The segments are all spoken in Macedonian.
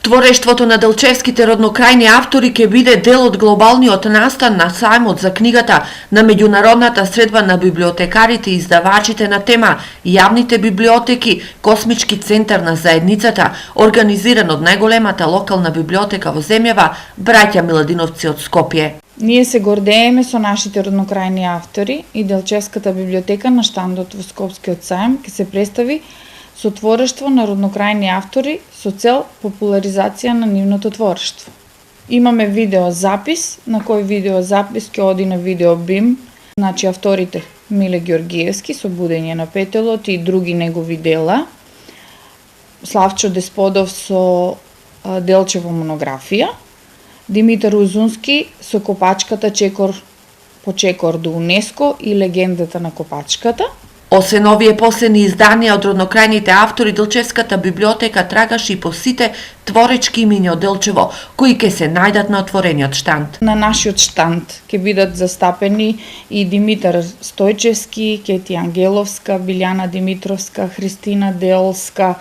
Творештвото на делчевските роднокрајни автори ќе биде дел од глобалниот настан на сајмот за книгата на меѓународната средба на библиотекарите и издавачите на тема Јавните библиотеки, космички центар на заедницата, организиран од најголемата локална библиотека во земјава, браќа Миладиновци од Скопје. Ние се гордееме со нашите роднокрајни автори и Делчевската библиотека на штандот во Скопскиот сајм ќе се представи со творештво на роднокрајни автори со цел популаризација на нивното творештво. Имаме видеозапис, на кој видеозапис ќе оди на видеобим, значи авторите Миле Ѓоргиевски со Будење на петелот и други негови дела, Славчо Десподов со Делчева монографија, Димитар Узунски со Копачката чекор по чекор до УНЕСКО и легендата на Копачката. Освен овие последни изданија од роднокрајните автори, Делчевската библиотека трагаше и по сите творечки имиња од Делчево, кои ќе се најдат на отворениот штанд. На нашиот штанд ќе бидат застапени и Димитар Стојчевски, Кети Ангеловска, Билјана Димитровска, Христина Делска,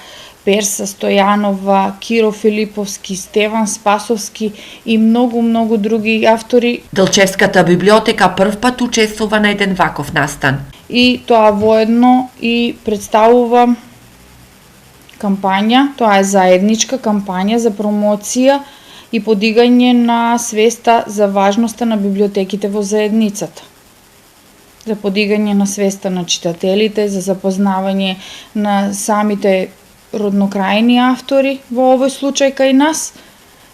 Перса Стојанова, Киро Филиповски, Стеван Спасовски и многу други автори. Делчевската библиотека првпат учествува на еден ваков настан. И тоа воедно и представува кампања, тоа е заедничка кампања за промоција и подигање на свеста за важноста на библиотеките во заедницата. За подигање на свеста на читателите, за запознавање на самите роднокрајни автори, во овој случај кај нас,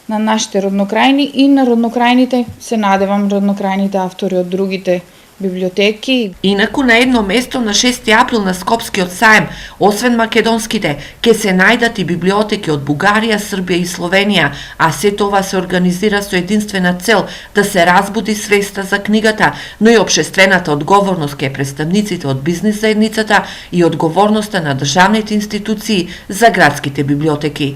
на нашите роднокрајни и на роднокрајните, се надевам, роднокрајните автори од другите библиотеки. Инаку на едно место на 6 април на Скопскиот сајм, освен македонските, ќе се најдат и библиотеки од Бугарија, Србија и Словенија, а се тоа се организира со единствена цел да се разбуди свеста за книгата, но и општествената одговорност кај представниците од бизнис заедницата и одговорноста на државните институции за градските библиотеки.